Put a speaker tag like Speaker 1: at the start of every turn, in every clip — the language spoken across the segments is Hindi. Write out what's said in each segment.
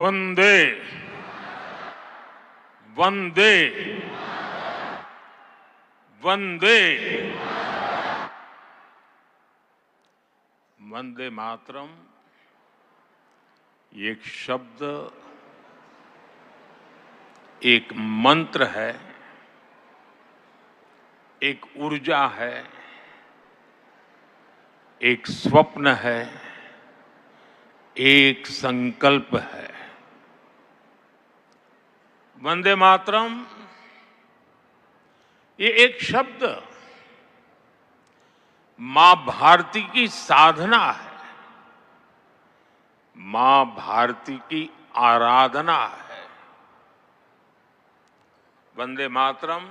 Speaker 1: वंदे वंदे वंदे वंदे मातरम एक शब्द, एक मंत्र है, एक ऊर्जा है, एक स्वप्न है, एक संकल्प है। वंदे मातरम ये एक शब्द मां भारती की साधना है, मां भारती की आराधना है। वंदे मातरम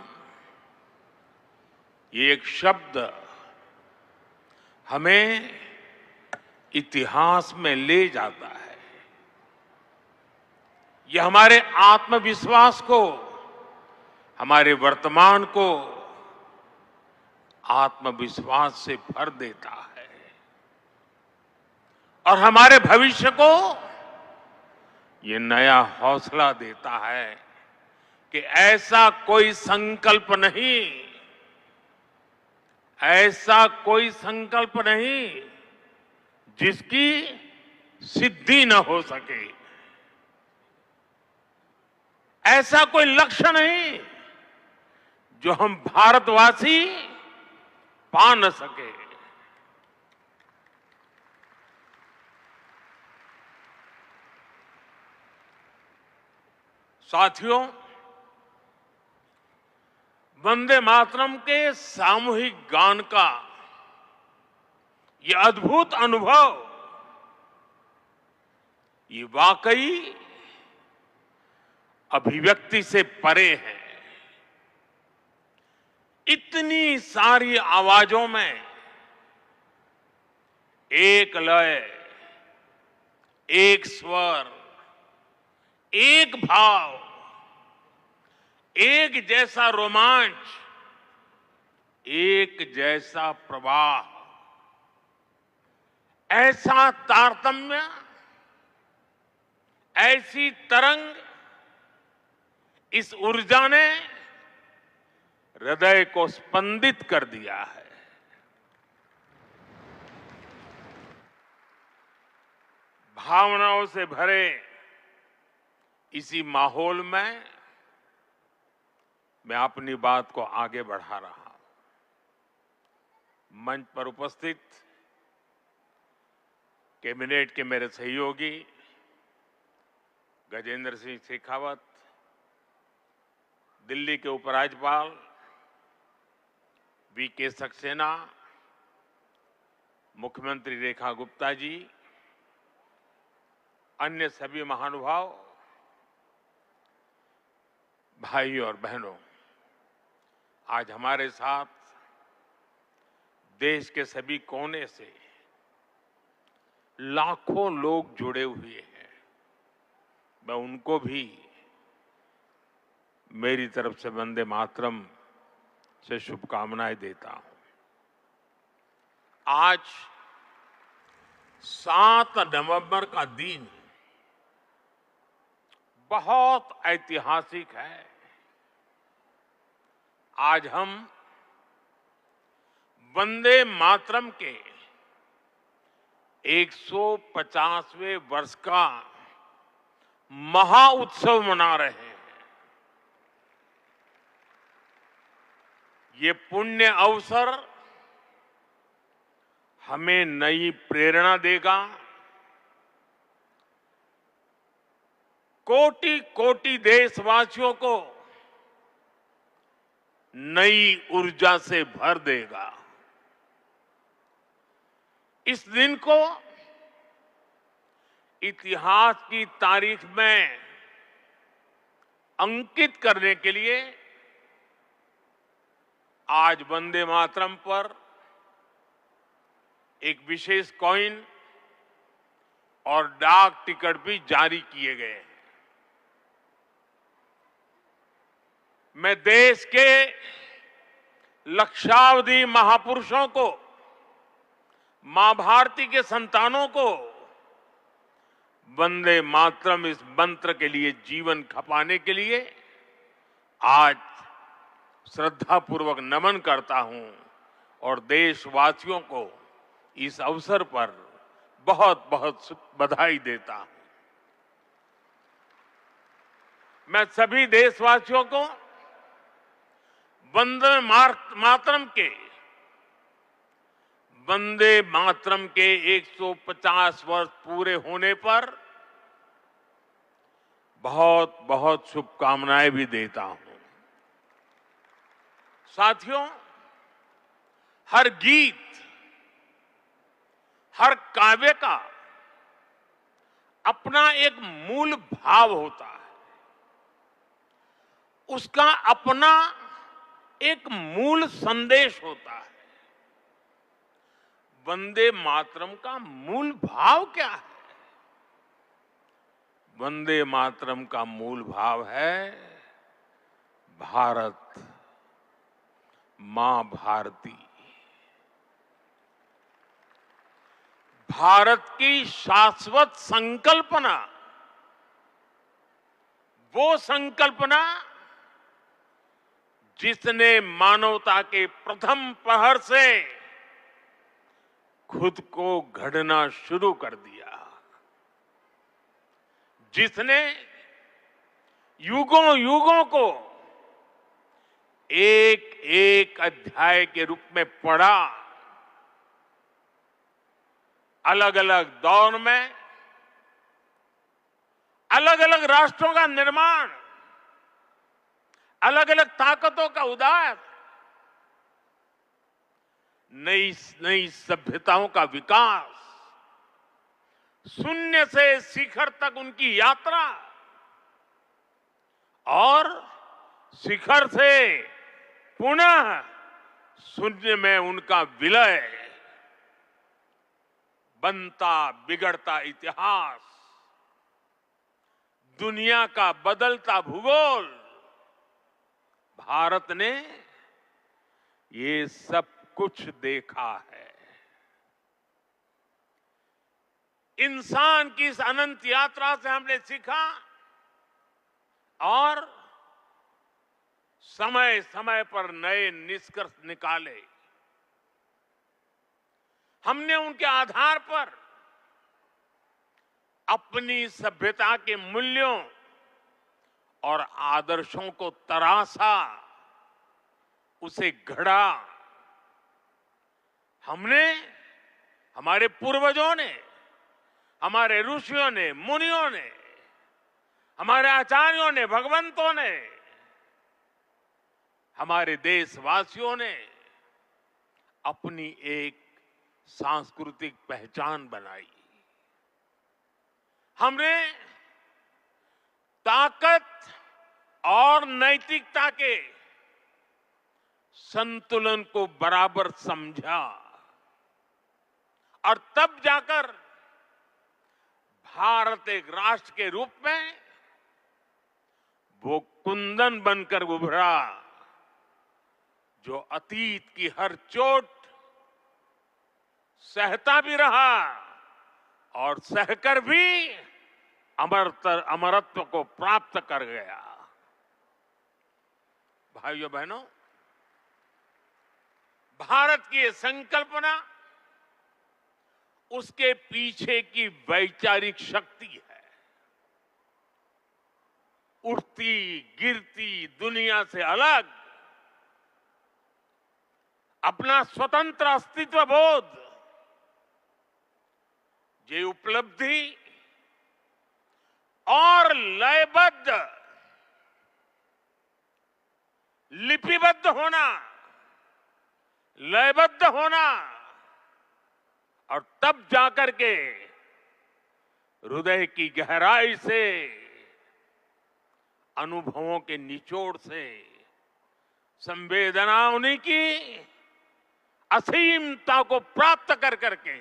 Speaker 1: ये एक शब्द हमें इतिहास में ले जाता है। यह हमारे आत्मविश्वास को, हमारे वर्तमान को आत्मविश्वास से भर देता है और हमारे भविष्य को ये नया हौसला देता है कि ऐसा कोई संकल्प नहीं, ऐसा कोई संकल्प नहीं जिसकी सिद्धि न हो सके, ऐसा कोई लक्ष्य नहीं जो हम भारतवासी पा न सके। साथियों, वंदे मातरम के सामूहिक गान का ये अद्भुत अनुभव, ये वाकई अभिव्यक्ति से परे है। इतनी सारी आवाजों में एक लय, एक स्वर, एक भाव, एक जैसा रोमांच, एक जैसा प्रवाह, ऐसा तारतम्य, ऐसी तरंग, इस ऊर्जा ने हृदय को स्पंदित कर दिया है। भावनाओं से भरे इसी माहौल में मैं अपनी बात को आगे बढ़ा रहा हूं। मंच पर उपस्थित कैबिनेट के मेरे सहयोगी गजेंद्र सिंह शेखावत, दिल्ली के उपराज्यपाल वीके सक्सेना, मुख्यमंत्री रेखा गुप्ता जी, अन्य सभी महानुभाव, भाई और बहनों, आज हमारे साथ देश के सभी कोने से लाखों लोग जुड़े हुए हैं। मैं उनको भी मेरी तरफ से वंदे मातरम से शुभकामनाएं देता हूं। आज 7 नवंबर का दिन बहुत ऐतिहासिक है। आज हम वंदे मातरम के 150वें वर्ष का महाउत्सव मना रहे हैं। ये पुण्य अवसर हमें नई प्रेरणा देगा, कोटि कोटि देशवासियों को नई ऊर्जा से भर देगा। इस दिन को इतिहास की तारीख में अंकित करने के लिए आज वंदे मातरम पर एक विशेष कॉइन और डाक टिकट भी जारी किए गए हैं। मैं देश के लक्षावधि महापुरुषों को, मां भारती के संतानों को वंदे मातरम इस मंत्र के लिए जीवन खपाने के लिए आज श्रद्धापूर्वक नमन करता हूं और देशवासियों को इस अवसर पर बहुत बहुत बधाई देता हूं। मैं सभी देशवासियों को वंदे मातरम के 150 वर्ष पूरे होने पर बहुत बहुत शुभकामनाएं भी देता हूं। साथियों, हर गीत, हर काव्य का अपना एक मूल भाव होता है, उसका अपना एक मूल संदेश होता है। वंदे मातरम का मूल भाव क्या है? वंदे मातरम का मूल भाव है भारत मां भारती। भारत की शाश्वत संकल्पना, वो संकल्पना जिसने मानवता के प्रथम पहर से खुद को गढ़ना शुरू कर दिया, जिसने युगों युगों को एक एक अध्याय के रूप में पढ़ा, अलग अलग दौर में अलग अलग राष्ट्रों का निर्माण, अलग अलग ताकतों का उदय, नई नई सभ्यताओं का विकास, शून्य से शिखर तक उनकी यात्रा और शिखर से पुनः शून्य में उनका विलय, बनता बिगड़ता इतिहास, दुनिया का बदलता भूगोल, भारत ने ये सब कुछ देखा है। इंसान की इस अनंत यात्रा से हमने सीखा और समय समय पर नए निष्कर्ष निकाले। हमने उनके आधार पर अपनी सभ्यता के मूल्यों और आदर्शों को तराशा, उसे गढ़ा। हमने, हमारे पूर्वजों ने, हमारे ऋषियों ने, मुनियों ने, हमारे आचार्यों ने, भगवंतों ने, हमारे देशवासियों ने अपनी एक सांस्कृतिक पहचान बनाई। हमने ताकत और नैतिकता के संतुलन को बराबर समझा और तब जाकर भारत एक राष्ट्र के रूप में वो कुंदन बनकर उभरा जो अतीत की हर चोट सहता भी रहा और सहकर भी अमरत्व को प्राप्त कर गया। भाइयों बहनों, भारत की ये संकल्पना, उसके पीछे की वैचारिक शक्ति है। उठती गिरती दुनिया से अलग अपना स्वतंत्र अस्तित्व बोध, ये उपलब्धि और लयबद्ध, लिपिबद्ध होना, लयबद्ध होना और तब जाकर के हृदय की गहराई से, अनुभवों के निचोड़ से, संवेदनाओं की असीमता को प्राप्त कर करके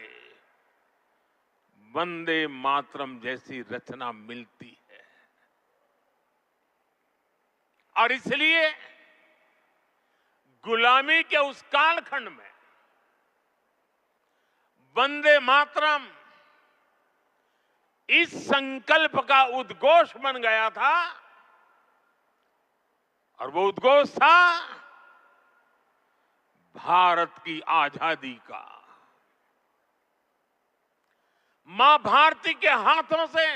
Speaker 1: वंदे मातरम जैसी रचना मिलती है। और इसलिए गुलामी के उस कालखंड में वंदे मातरम इस संकल्प का उद्घोष बन गया था और वो उद्घोष था भारत की आजादी का। मां भारती के हाथों से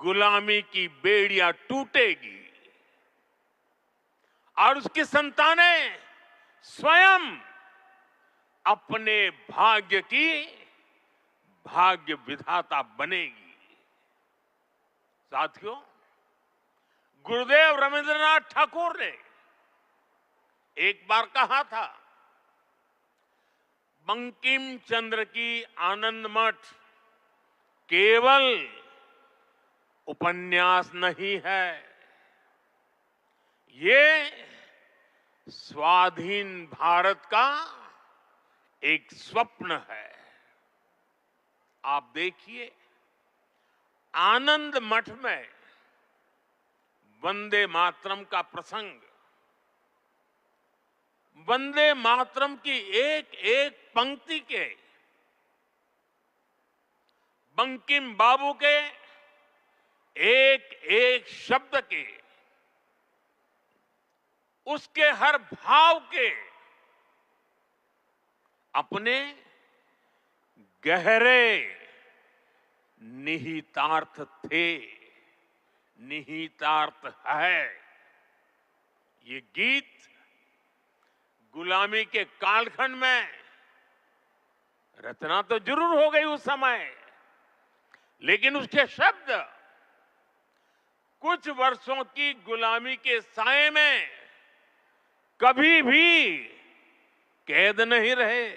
Speaker 1: गुलामी की बेड़ियां टूटेगी और उसकी संतानें स्वयं अपने भाग्य की भाग्य विधाता बनेगी। साथियों, गुरुदेव रविंद्रनाथ ठाकुर ने एक बार कहा था, बंकिम चंद्र की आनंद मठ केवल उपन्यास नहीं है, ये स्वाधीन भारत का एक स्वप्न है। आप देखिए, आनंद मठ में वंदे मातरम का प्रसंग, वंदे मातरम की एक एक पंक्ति के, बंकिम बाबू के एक एक शब्द के, उसके हर भाव के अपने गहरे निहितार्थ थे, निहितार्थ है। ये गीत गुलामी के कालखंड में रचना तो जरूर हो गई उस समय, लेकिन उसके शब्द कुछ वर्षों की गुलामी के साए में कभी भी कैद नहीं रहे।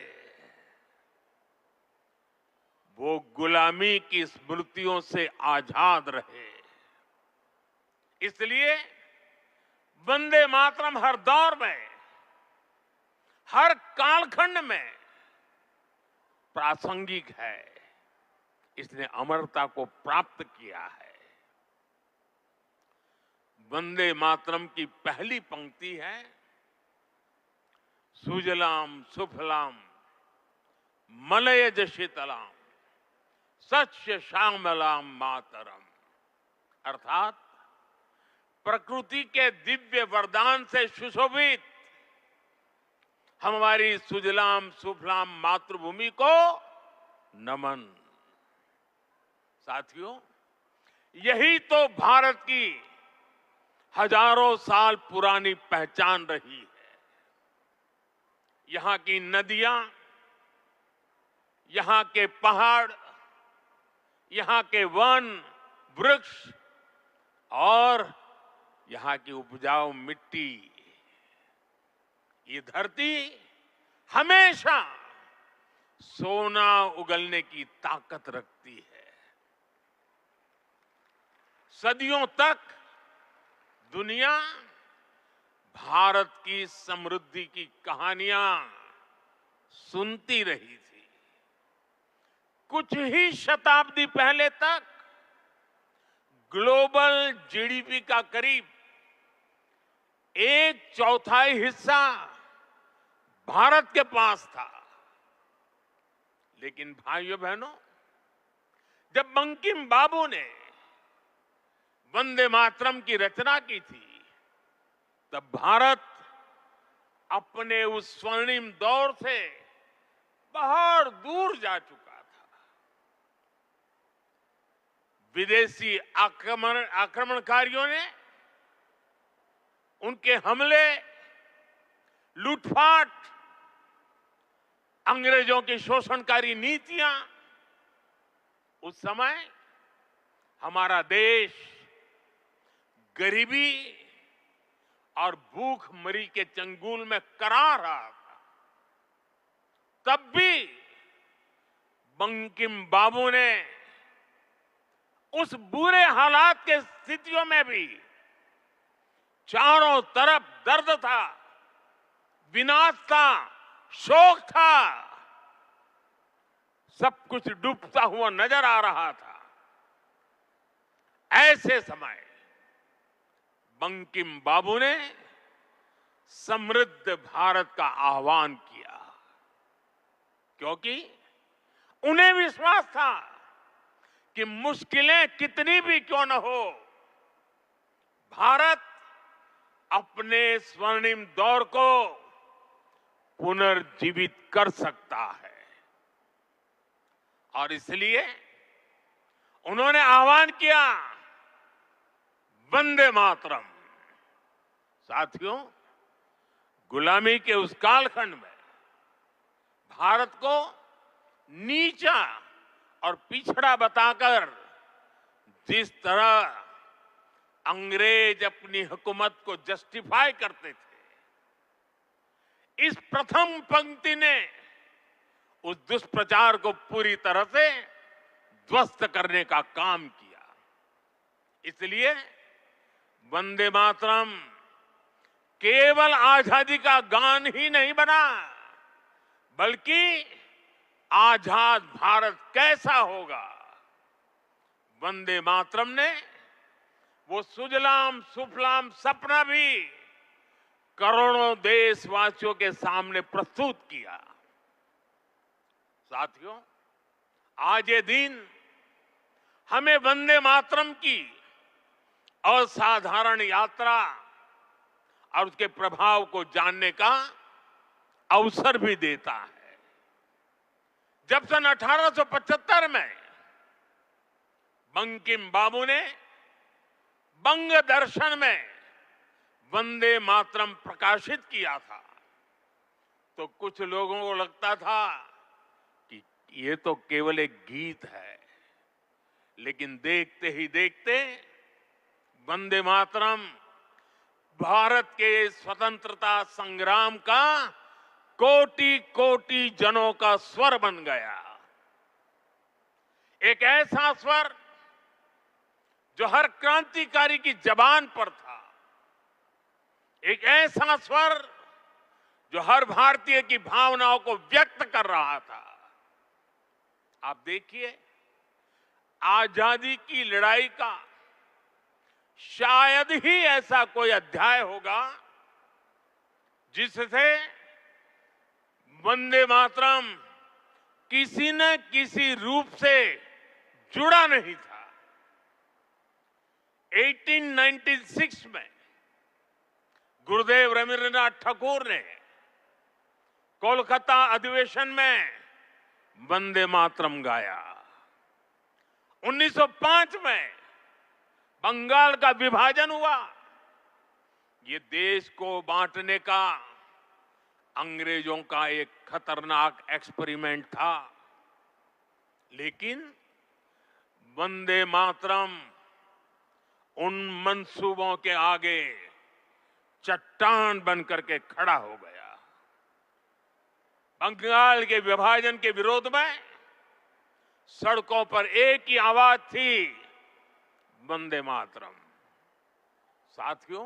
Speaker 1: वो गुलामी की स्मृतियों से आजाद रहे। इसलिए वंदे मातरम हर दौर में, हर कालखंड में प्रासंगिक है। इसने अमरता को प्राप्त किया है। वंदे मातरम की पहली पंक्ति है, सुजलाम सुफलाम मलयज शीतलाम सस्य श्यामलाम मातरम। अर्थात प्रकृति के दिव्य वरदान से सुशोभित हमारी सुजलाम सुफलाम मातृभूमि को नमन। साथियों, यही तो भारत की हजारों साल पुरानी पहचान रही है। यहां की नदियां, यहां के पहाड़, यहां के वन वृक्ष और यहां की उपजाऊ मिट्टी, ये धरती हमेशा सोना उगलने की ताकत रखती है। सदियों तक दुनिया भारत की समृद्धि की कहानियां सुनती रही थी। कुछ ही शताब्दी पहले तक ग्लोबल जीडीपी का करीब 1/4 हिस्सा भारत के पास था। लेकिन भाइयों बहनों, जब बंकिम बाबू ने वंदे मातरम की रचना की थी, तब भारत अपने उस स्वर्णिम दौर से बहुत दूर जा चुका था। विदेशी आक्रमणकारियों ने उनके हमले, लूटपाट, अंग्रेजों की शोषणकारी नीतियां, उस समय हमारा देश गरीबी और भूखमरी के चंगुल में करा रहा था। तब भी बंकिम बाबू ने उस बुरे हालात के स्थितियों में भी, चारों तरफ दर्द था, विनाश था, शोक था, सब कुछ डूबता हुआ नजर आ रहा था। ऐसे समय बंकिम बाबू ने समृद्ध भारत का आह्वान किया, क्योंकि उन्हें विश्वास था कि मुश्किलें कितनी भी क्यों न हो, भारत अपने स्वर्णिम दौर को पुनर्जीवित कर सकता है। और इसलिए उन्होंने आह्वान किया, वंदे मातरम। साथियों, गुलामी के उस कालखंड में भारत को नीचा और पिछड़ा बताकर जिस तरह अंग्रेज अपनी हुकूमत को जस्टिफाई करते थे, इस प्रथम पंक्ति ने उस दुष्प्रचार को पूरी तरह से ध्वस्त करने का काम किया। इसलिए वंदे मातरम केवल आजादी का गान ही नहीं बना, बल्कि आजाद भारत कैसा होगा, वंदे मातरम ने वो सुजलाम सुफलाम सपना भी करोड़ों देशवासियों के सामने प्रस्तुत किया। साथियों, आज ये दिन हमें वंदे मातरम की असाधारण यात्रा और उसके प्रभाव को जानने का अवसर भी देता है। जब सन 1875 में बंकिम बाबू ने बंग दर्शन में वंदे मातरम प्रकाशित किया था, तो कुछ लोगों को लगता था कि ये तो केवल एक गीत है, लेकिन देखते ही देखते वंदे मातरम भारत के स्वतंत्रता संग्राम का कोटि कोटि जनों का स्वर बन गया। एक ऐसा स्वर जो हर क्रांतिकारी की जबान पर था, एक ऐसा स्वर जो हर भारतीय की भावनाओं को व्यक्त कर रहा था। आप देखिए, आजादी की लड़ाई का शायद ही ऐसा कोई अध्याय होगा जिससे वंदे मातरम किसी न किसी रूप से जुड़ा नहीं था। 1896 में गुरुदेव रवींद्रनाथ ठाकुर ने कोलकाता अधिवेशन में वंदे मातरम गाया। 1905 में बंगाल का विभाजन हुआ। ये देश को बांटने का अंग्रेजों का एक खतरनाक एक्सपेरिमेंट था, लेकिन वंदे मातरम उन मंसूबों के आगे चट्टान बनकर के खड़ा हो गया। बंगाल के विभाजन के विरोध में सड़कों पर एक ही आवाज थी, वंदे मातरम। साथियों,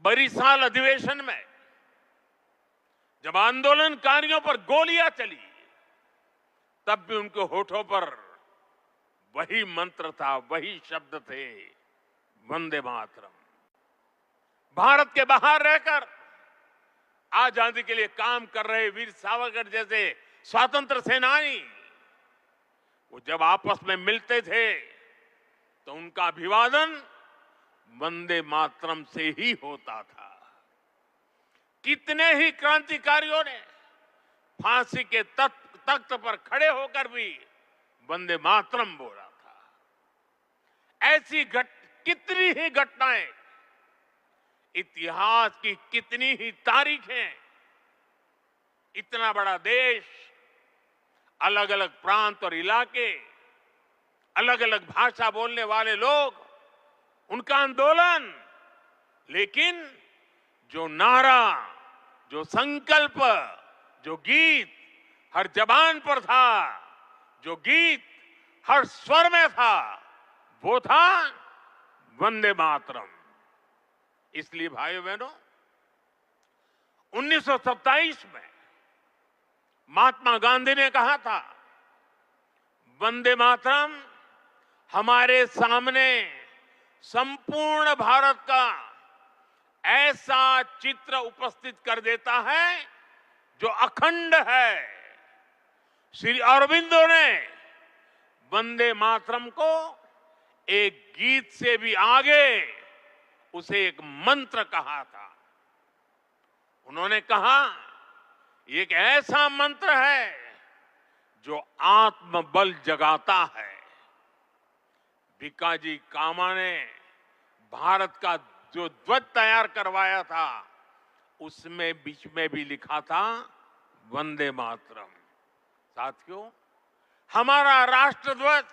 Speaker 1: बरिसाल अधिवेशन में जब आंदोलनकारियों पर गोलियां चली, तब भी उनके होठों पर वही मंत्र था, वही शब्द थे, वंदे मातरम। भारत के बाहर रहकर आजादी के लिए काम कर रहे वीर सावरकर जैसे स्वतंत्र सेनानी, वो जब आपस में मिलते थे तो उनका अभिवादन वंदे मातरम से ही होता था। कितने ही क्रांतिकारियों ने फांसी के तख्त पर खड़े होकर भी वंदे मातरम बोला था। ऐसी कितनी ही घटनाएं, इतिहास की कितनी ही तारीखें, इतना बड़ा देश, अलग अलग प्रांत और इलाके, अलग अलग भाषा बोलने वाले लोग, उनका आंदोलन, लेकिन जो नारा, जो संकल्प, जो गीत हर जबान पर था, जो गीत हर स्वर में था, वो था वंदे मातरम। इसलिए भाइयों बहनों, 1927 में महात्मा गांधी ने कहा था, वंदे मातरम हमारे सामने संपूर्ण भारत का ऐसा चित्र उपस्थित कर देता है जो अखंड है। श्री अरविंदो ने वंदे मातरम को एक गीत से भी आगे उसे एक मंत्र कहा था। उन्होंने कहा, ये एक ऐसा मंत्र है जो आत्मबल जगाता है। भिकाजी कामा ने भारत का जो ध्वज तैयार करवाया था, उसमें बीच में भी लिखा था वंदे मातरम। साथियों, हमारा राष्ट्र ध्वज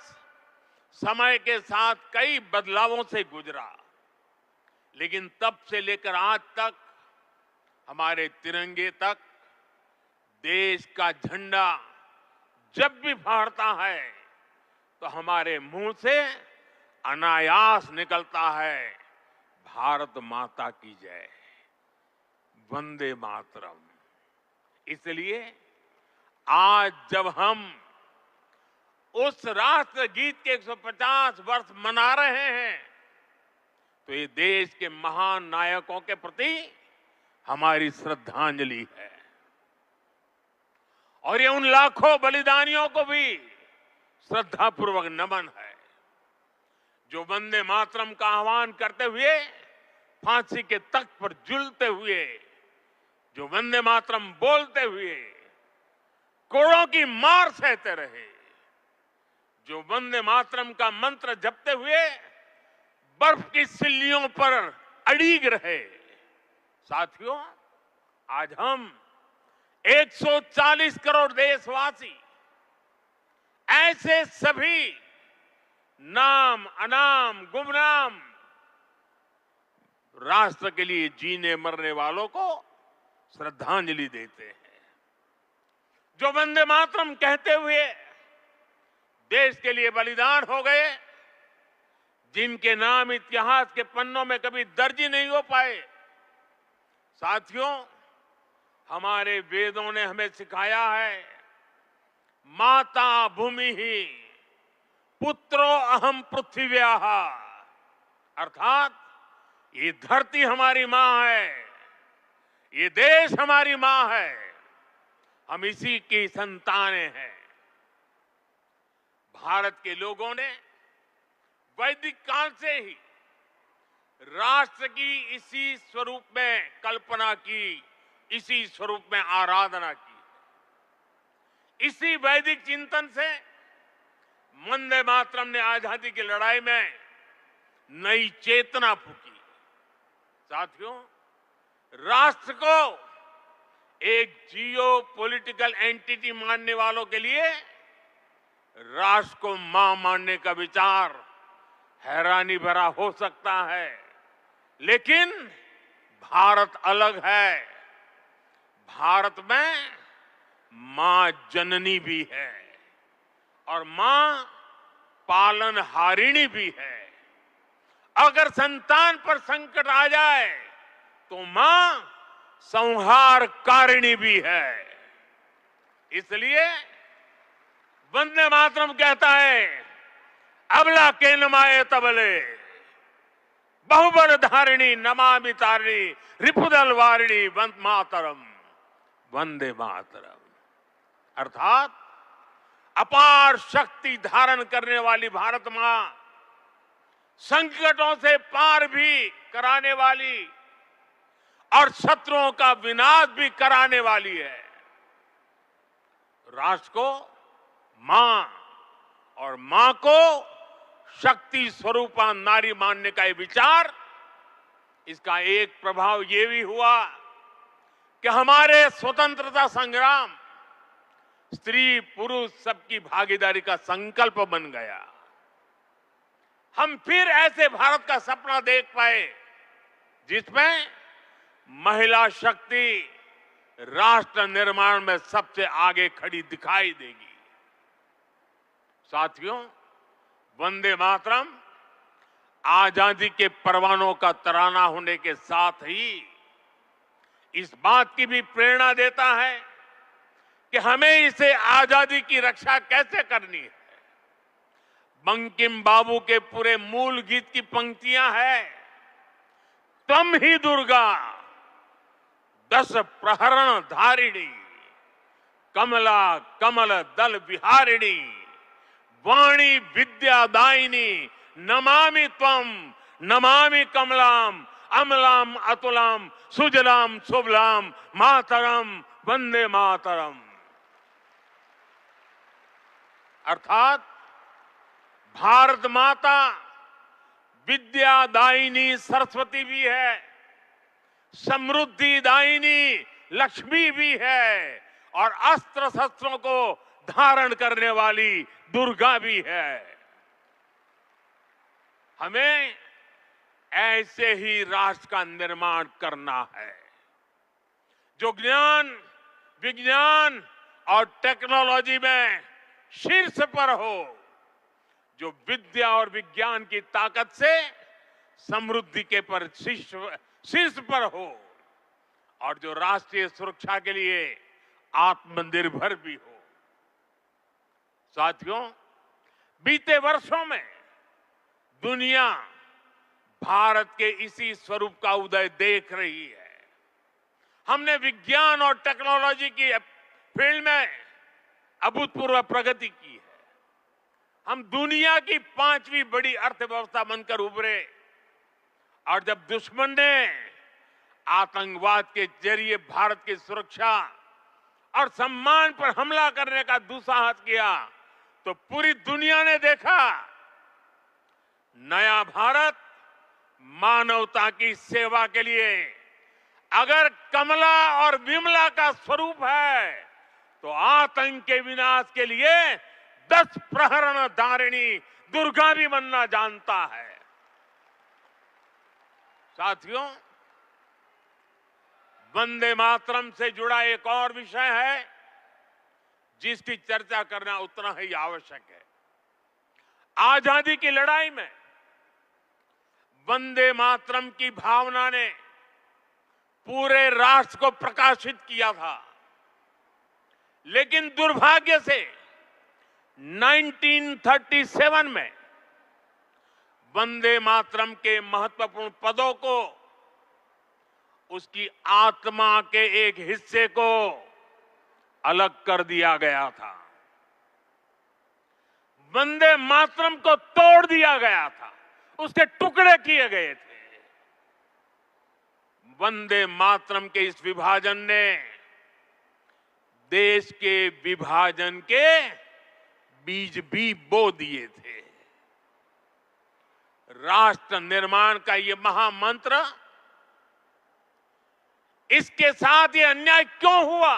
Speaker 1: समय के साथ कई बदलावों से गुजरा, लेकिन तब से लेकर आज तक हमारे तिरंगे तक देश का झंडा जब भी फहरता है तो हमारे मुंह से अनायास निकलता है, भारत माता की जय, वंदे मातरम। इसलिए आज जब हम उस राष्ट्र गीत के 150 वर्ष मना रहे हैं, तो ये देश के महान नायकों के प्रति हमारी श्रद्धांजलि है और ये उन लाखों बलिदानियों को भी श्रद्धापूर्वक नमन है जो वंदे मातरम का आह्वान करते हुए फांसी के तख्त पर झूलते हुए, जो वंदे मातरम बोलते हुए कोड़ों की मार सहते रहे, जो वंदे मातरम का मंत्र जपते हुए बर्फ की सिल्लियों पर अड़ीग रहे। साथियों, आज हम 140 करोड़ देशवासी ऐसे सभी नाम अनाम गुमनाम राष्ट्र के लिए जीने मरने वालों को श्रद्धांजलि देते हैं, जो वंदे मातरम कहते हुए देश के लिए बलिदान हो गए, जिनके नाम इतिहास के पन्नों में कभी दर्ज ही नहीं हो पाए। साथियों, हमारे वेदों ने हमें सिखाया है, माता भूमि ही पुत्रो अहम पृथ्व्याः, अर्थात ये धरती हमारी मां है, ये देश हमारी मां है, हम इसी की संतानें हैं। भारत के लोगों ने वैदिक काल से ही राष्ट्र की इसी स्वरूप में कल्पना की, इसी स्वरूप में आराधना की। इसी वैदिक चिंतन से वंदे मातरम ने आजादी की लड़ाई में नई चेतना फूंकी। साथियों, राष्ट्र को एक जियो पॉलिटिकल एंटिटी मानने वालों के लिए राष्ट्र को मां मानने का विचार हैरानी भरा हो सकता है, लेकिन भारत अलग है। भारत में मां जननी भी है और मां पालनहारिणी भी है। अगर संतान पर संकट आ जाए तो मां संहारकारिणी भी है। इसलिए वंदे मातरम कहता है, अबला के नमाए तबले बहुबल धारिणी नमामि तारिणी रिपुदल वारिणी वंदे मातरम, वंदे मातरम। अर्थात अपार शक्ति धारण करने वाली भारत मां संकटों से पार भी कराने वाली और शत्रुओं का विनाश भी कराने वाली है। राष्ट्र को मां और मां को शक्ति स्वरूपा नारी मानने का ये विचार, इसका एक प्रभाव ये भी हुआ कि हमारे स्वतंत्रता संग्राम स्त्री पुरुष सबकी भागीदारी का संकल्प बन गया। हम फिर ऐसे भारत का सपना देख पाए जिसमें महिला शक्ति राष्ट्र निर्माण में सबसे आगे खड़ी दिखाई देगी। साथियों, वंदे मातरम आजादी के परवानों का तराना होने के साथ ही इस बात की भी प्रेरणा देता है कि हमें इसे आजादी की रक्षा कैसे करनी है। बंकिम बाबू के पूरे मूल गीत की पंक्तियां हैं, तम ही दुर्गा 10 प्रहरण धारिणी कमला कमल दल विहारिणी वाणी विद्यादायिनी नमामि त्वम नमामि कमलाम अमलाम अतुलाम सुजलाम सुबलाम मातरम वंदे मातरम। अर्थात भारत माता विद्यादायिनी सरस्वती भी है, समृद्धि दायिनी लक्ष्मी भी है और अस्त्र शस्त्रों को धारण करने वाली दुर्गा भी है। हमें ऐसे ही राष्ट्र का निर्माण करना है जो ज्ञान विज्ञान और टेक्नोलॉजी में शीर्ष पर हो, जो विद्या और विज्ञान की ताकत से समृद्धि के पर शीर्ष पर हो और जो राष्ट्रीय सुरक्षा के लिए आत्मनिर्भर भी हो। साथियों, बीते वर्षों में दुनिया भारत के इसी स्वरूप का उदय देख रही है। हमने विज्ञान और टेक्नोलॉजी की फील्ड में अभूतपूर्व प्रगति की है। हम दुनिया की 5वीं बड़ी अर्थव्यवस्था बनकर उभरे और जब दुश्मन ने आतंकवाद के जरिए भारत की सुरक्षा और सम्मान पर हमला करने का दुस्साहस किया तो पूरी दुनिया ने देखा नया भारत मानवता की सेवा के लिए अगर कमला और विमला का स्वरूप है तो आतंक के विनाश के लिए 10 प्रहरण धारिणी दुर्गा भी बनना जानता है। साथियों, वंदे मातरम से जुड़ा एक और विषय है जिसकी चर्चा करना उतना ही आवश्यक है। आजादी की लड़ाई में वंदे मातरम की भावना ने पूरे राष्ट्र को प्रकाशित किया था, लेकिन दुर्भाग्य से 1937 में वंदे मातरम के महत्वपूर्ण पदों को उसकी आत्मा के एक हिस्से को अलग कर दिया गया था। वंदे मातरम को तोड़ दिया गया था, उसके टुकड़े किए गए थे। वंदे मातरम के इस विभाजन ने देश के विभाजन के बीज भी बो दिए थे। राष्ट्र निर्माण का ये महामंत्र, इसके साथ ये अन्याय क्यों हुआ,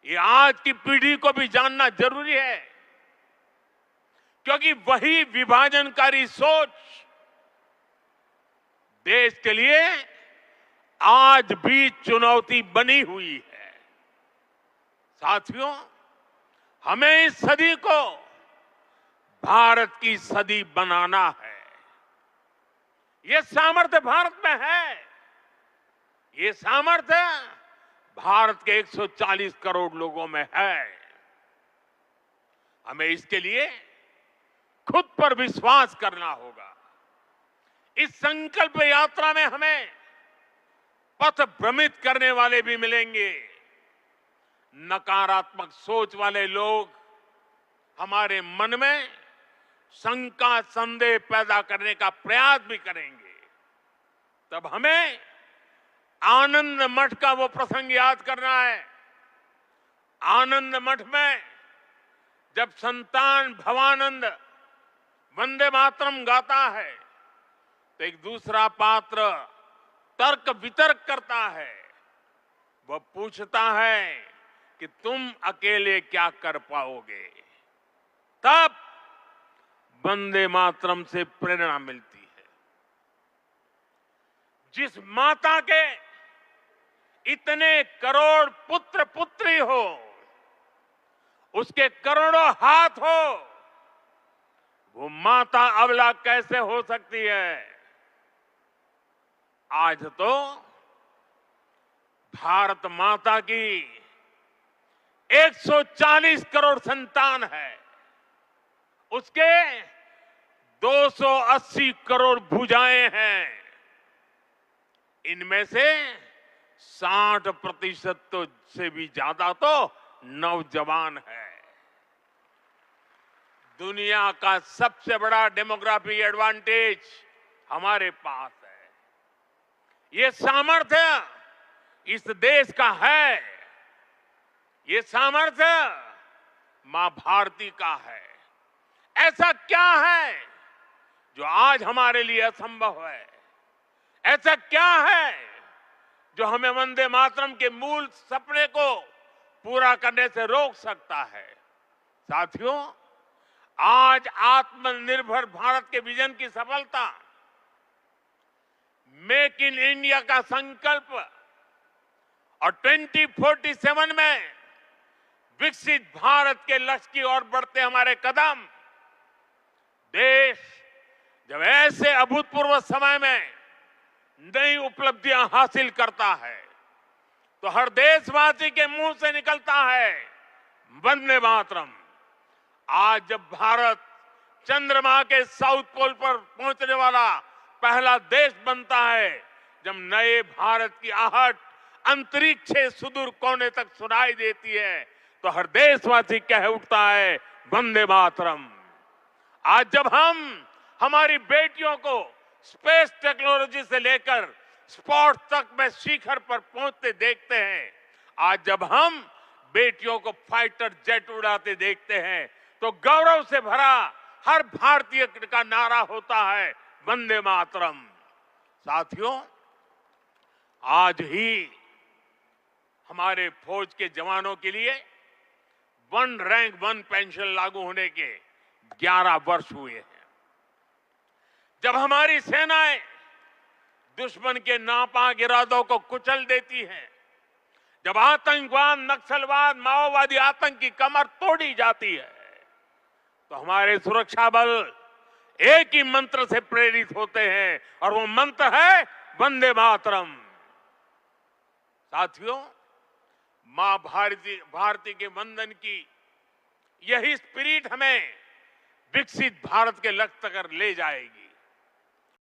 Speaker 1: ये आज की पीढ़ी को भी जानना जरूरी है, क्योंकि वही विभाजनकारी सोच देश के लिए आज भी चुनौती बनी हुई है। साथियों, हमें इस सदी को भारत की सदी बनाना है। ये सामर्थ्य भारत में है, ये सामर्थ्य भारत के 140 करोड़ लोगों में है। हमें इसके लिए खुद पर विश्वास करना होगा। इस संकल्प यात्रा में हमें पथ भ्रमित करने वाले भी मिलेंगे, नकारात्मक सोच वाले लोग हमारे मन में शंका संदेह पैदा करने का प्रयास भी करेंगे। तब हमें आनंद मठ का वो प्रसंग याद करना है। आनंद मठ में जब संतान भवानंद वंदे मातरम गाता है तो एक दूसरा पात्र तर्क वितर्क करता है। वह पूछता है कि तुम अकेले क्या कर पाओगे। तब वंदे मातरम से प्रेरणा मिलती है। जिस माता के इतने करोड़ पुत्र पुत्री हो, उसके करोड़ों हाथ हो, वो माता अबला कैसे हो सकती है। आज तो भारत माता की 140 करोड़ संतान है, उसके 280 करोड़ भुजाएं हैं। इनमें से 60% तो से भी ज्यादा तो नौजवान है। दुनिया का सबसे बड़ा डेमोग्राफिक एडवांटेज हमारे पास है। ये सामर्थ्य इस देश का है। ये सामर्थ्य मां भारती का है। ऐसा क्या है जो आज हमारे लिए असंभव है? ऐसा क्या है जो हमें वंदे मातरम के मूल सपने को पूरा करने से रोक सकता है? साथियों, आज आत्मनिर्भर भारत के विजन की सफलता, मेक इन इंडिया का संकल्प और 2047 में विकसित भारत के लक्ष्य की ओर बढ़ते हमारे कदम, देश जब ऐसे अभूतपूर्व समय में नई उपलब्धियां हासिल करता है तो हर देशवासी के मुंह से निकलता है वंदे मातरम। आज जब भारत चंद्रमा के साउथ पोल पर पहुंचने वाला पहला देश बनता है, जब नए भारत की आहट अंतरिक्ष से सुदूर कोने तक सुनाई देती है, तो हर देशवासी कह उठता है वंदे मातरम। आज जब हम हमारी बेटियों को स्पेस टेक्नोलॉजी से लेकर स्पोर्ट्स तक में शिखर पर पहुंचते देखते हैं, आज जब हम बेटियों को फाइटर जेट उड़ाते देखते हैं, तो गौरव से भरा हर भारतीय का नारा होता है वंदे मातरम। साथियों, आज ही हमारे फौज के जवानों के लिए वन रैंक वन पेंशन लागू होने के 11 वर्ष हुए हैं। जब हमारी सेनाएं दुश्मन के नापाक इरादों को कुचल देती हैं, जब आतंकवाद, नक्सलवाद, माओवादी आतंक की कमर तोड़ी जाती है, तो हमारे सुरक्षा बल एक ही मंत्र से प्रेरित होते हैं और वो मंत्र है वंदे मातरम। साथियों, मां भारती के वंदन की यही स्पिरिट हमें विकसित भारत के लक्ष्य तक ले जाएगी।